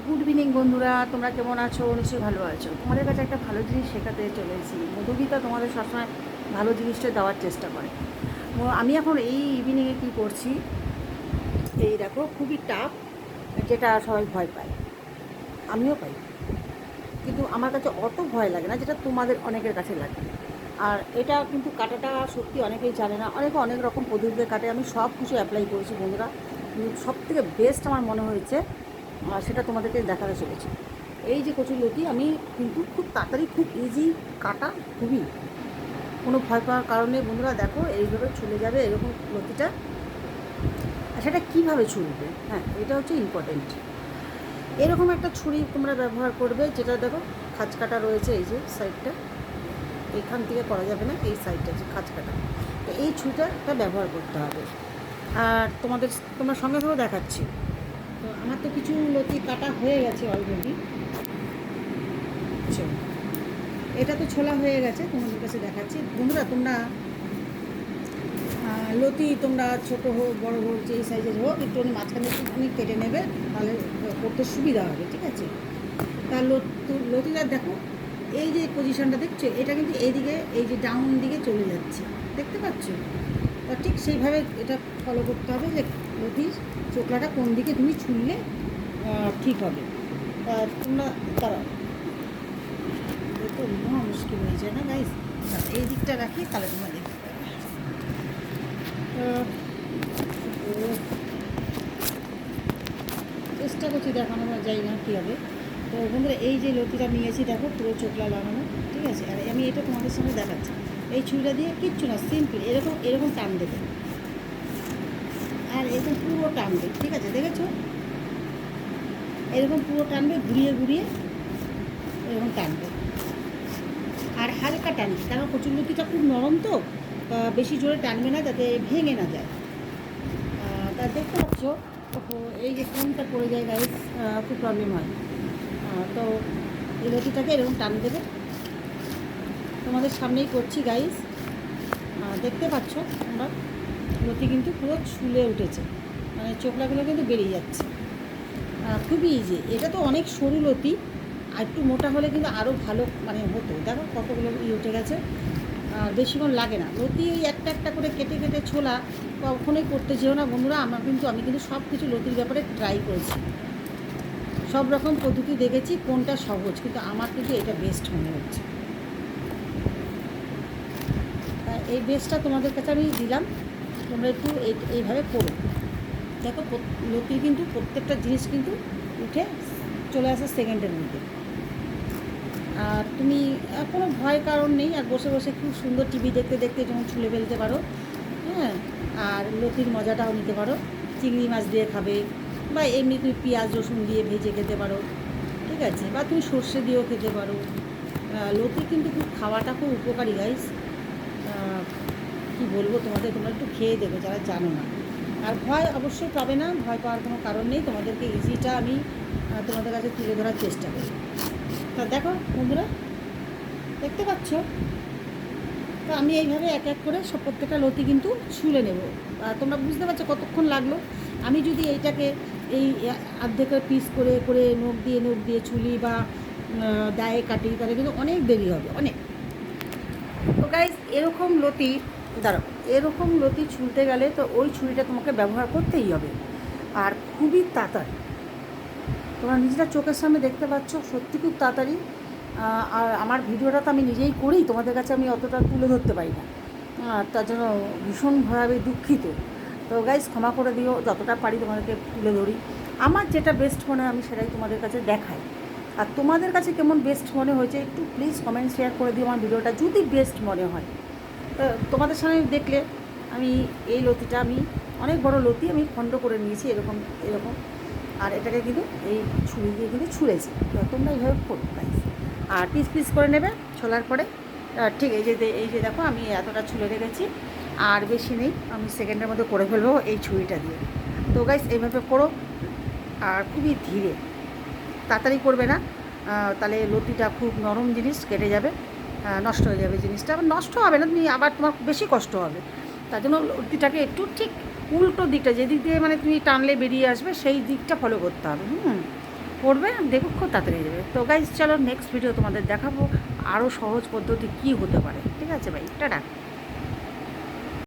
Good evening বন্ধুরা, তোমরা কেমন আছো? নিশ্চয়ই ভালো আছো। তোমাদের কাছে একটা ভালো জিনিস শেখাতে চলে এসেছি। মধুমিতা তোমাদের সবসময় ভালো জিনিসটা দেওয়ার চেষ্টা করে। আমি এখন এই ইভিনিংয়ে কী করছি, এই দেখো, খুবই টাফ, যেটা সবাই ভয় পায়, আমিও পাই, কিন্তু আমার কাছে অত ভয় লাগে না যেটা তোমাদের অনেকের কাছে লাগে। আর এটা কিন্তু কাটাটা সত্যি অনেকেই জানে না, অনেকে অনেক রকম পদ্ধতিতে কাটে। আমি সব কিছু অ্যাপ্লাই করেছি বন্ধুরা, কিন্তু সবথেকে বেস্ট আমার মনে হয়েছে, সেটা তোমাদেরকে দেখাতে চলেছি। এই যে কচুর লতি, আমি কিন্তু খুব তাড়াতাড়ি, খুব ইজি কাটা, খুবই কোনো ভয় পাওয়ার কারণে বন্ধুরা দেখো, এইভাবে ছুলে যাবে এরকম লতিটা। আর সেটা কীভাবে ছুলবে, হ্যাঁ, এটা হচ্ছে ইম্পর্টেন্ট। এরকম একটা ছুরি তোমরা ব্যবহার করবে, যেটা দেখো খাঁজ কাটা রয়েছে, এই যে সাইডটা, এখান থেকে করা যাবে না, এই সাইডটা যে খাঁজ কাটা, তো এই ছুরিটা ব্যবহার করতে হবে। আর তোমরা সঙ্গে সঙ্গে দেখাচ্ছি। তো আমার তো কিছু লতি কাটা হয়ে গেছে অলরেডি, এটা তো ছোলা হয়ে গেছে, তোমাদের কাছে দেখাচ্ছি বন্ধুরা। তোমরা লতি তোমরা ছোটো হোক বড় হোক, যে সাইজের হোক, একটু মাঝখানে একটুখানি কেটে নেবে, তাহলে করতে সুবিধা হবে, ঠিক আছে? তার লতিটা দেখো, এই যে পজিশনটা দেখছো, এটা কিন্তু এইদিকে, এই যে ডাউন দিকে চলে যাচ্ছে, দেখতে পাচ্ছ? তা ঠিক সেইভাবে এটা ফলো করতে হবে, যে লতির চোখলাটা কোন দিকে তুমি ছুললে ঠিক হবে। তোমরা তারা দেখো, মহা মুশকিল হয়ে যায় না গাইস? এই দিকটা রাখি, তাহলে তোমরা দেখতে পাবে। চেষ্টা করছি দেখানো যায় না কীভাবে। তো বন্ধুরা, এই যে লতিটা নিয়েছি দেখো, পুরো চোখলা লাগানো, ঠিক আছে? আর আমি এটা তোমাদের সামনে দেখাচ্ছি। এই ছুরিটা দিয়ে কিচ্ছু না, সিম্পল এরকম এরকম টান দেবে, আর এরকম পুরো টানবে, ঠিক আছে? দেখেছো? এরকম পুরো টানবে, ঘুরিয়ে ঘুরিয়ে এরকম টানবে, আর হালকা টানবে, কারণ কচুরলতিটা খুব নরম, তো বেশি জোরে টানবে না, যাতে ভেঙে না যায়। তা দেখতে পাচ্ছ, এই যে কোনটা পড়ে যায় গাইস, খুব প্রবলেম হয়। তো এই লতিটাকে এরকম টান দেবে, তোমাদের সামনেই করছি গাইস, দেখতে পাচ্ছ তোমরা, লতি কিন্তু পুরো ছুলে উঠেছে, মানে চোখলাগুলো কিন্তু বেরিয়ে যাচ্ছে। খুবই ইজি, এটা তো অনেক সরু লতি, আর একটু মোটা হলে কিন্তু আরও ভালো মানে হতো। দেখো কতগুলো উঠে গেছে, আর বেশিক্ষণ লাগে না। লতি ওই একটা একটা করে কেটে কেটে ছোলা কখনোই করতে যেও না বন্ধুরা। আমি কিন্তু সব কিছু লতির ব্যাপারে ট্রাই করেছি, সব রকম পদ্ধতি দেখেছি, কোনটা সহজ, কিন্তু আমার কিন্তু এটা বেস্ট মনে হচ্ছে। এই বেস্টটা তোমাদের কাছে আমি দিলাম, তোমরা একটু এইভাবে করো। দেখো লতির কিন্তু প্রত্যেকটা জিনিস কিন্তু উঠে চলে আসে সেকেন্ডের মধ্যে, আর তুমি কোনো ভয় কারণ নেই। আর বসে বসে খুব সুন্দর টিভি দেখতে দেখতে যেমন ছুলে ফেলতে পারো, হ্যাঁ। আর লতির মজাটাও নিতে পারো, চিংড়ি মাছ দিয়ে খাবে, বা এমনি তুমি পেঁয়াজ রসুন দিয়ে ভেজে খেতে পারো, ঠিক আছে? বা তুমি সর্ষে দিয়েও খেতে পারো। লতি কিন্তু খুব খাওয়াটা খুব উপকারী গাইস। কী বলবো তোমাদের, তোমরা একটু খেয়ে দেবে যারা জানো না। আর ভয় অবশ্যই পাবে না, ভয় পাওয়ার কোনো কারণ নেই। তোমাদেরকে ইজিটা আমি তোমাদের কাছে তুলে ধরার চেষ্টা করি। তা দেখো বন্ধুরা, দেখতে পাচ্ছ? তো আমি এইভাবে এক এক করে সব প্রত্যেকটা লতি কিন্তু ছুলে নেব। তোমরা বুঝতে পারছো কতক্ষণ লাগলো? আমি যদি এইটাকে এই অর্ধেকের পিস করে করে নখ দিয়ে ছুলি, বা দায়ে কাটি, তাহলে কিন্তু অনেক দেরি হবে, অনেক। তো গাইজ, এরকম লতি ছুলতে গেলে তো ওই ছুরিটা তোমাকে ব্যবহার করতেই হবে, আর খুবই তাড়াতাড়ি। তোমরা নিজেরা চোখের সামনে দেখতে পাচ্ছ, সত্যি খুব তাড়াতাড়ি। আর আমার ভিডিওটা তো আমি নিজেই করি, তোমাদের কাছে আমি অতটা তুলে ধরতে পারি না, তার জন্য ভীষণভাবে দুঃখিত। তো গাইজ, ক্ষমা করে দিও, যতটা পারি তোমাদেরকে তুলে ধরি। আমার যেটা বেস্ট মনে হয় আমি সেটাই তোমাদের কাছে দেখাই। আর তোমাদের কাছে কেমন বেস্ট মনে হয়েছে একটু প্লিজ কমেন্ট শেয়ার করে দিও আমার ভিডিওটা, যদি বেস্ট মনে হয়। তোমাদের সামনে দেখলে আমি এই লতিটা, আমি অনেক বড় লতি আমি খণ্ড করে নিয়েছি, এরকম এরকম, আর এটাকে কিন্তু এই ছুরি দিয়ে কিন্তু ছুঁড়েছি। তো তোমরা এইভাবে করো গাইজ, আর পিস পিস করে নেবে ছোলার পরে। ঠিক এই যে দেখো, আমি এতটা ছুলে রেখেছি, আর বেশি নেই, আমি সেকেন্ডের মধ্যে করে ফেলবো এই ছুরিটা দিয়ে। তো গাইজ, এইভাবে করো, আর খুবই ধীরে, তাড়াতাড়ি করবে না, তাহলে লতিটা খুব নরম জিনিস, কেটে যাবে, নষ্ট হয়ে যাবে জিনিসটা। আবার নষ্ট হবে না, তুমি আবার তোমার বেশি কষ্ট হবে। তার জন্য লতিটাকে একটু ঠিক উল্টো দিকটা, যেদিক দিয়ে মানে তুমি টানলে বেরিয়ে আসবে, সেই দিকটা ফলো করতে হবে। করবে, দেখো খুব তাড়াতাড়ি হয়ে যাবে। তো গাইজ চলো নেক্সট ভিডিও তোমাদের দেখাবো আরও সহজ পদ্ধতি কী হতে পারে। ঠিক আছে ভাই, টাটা।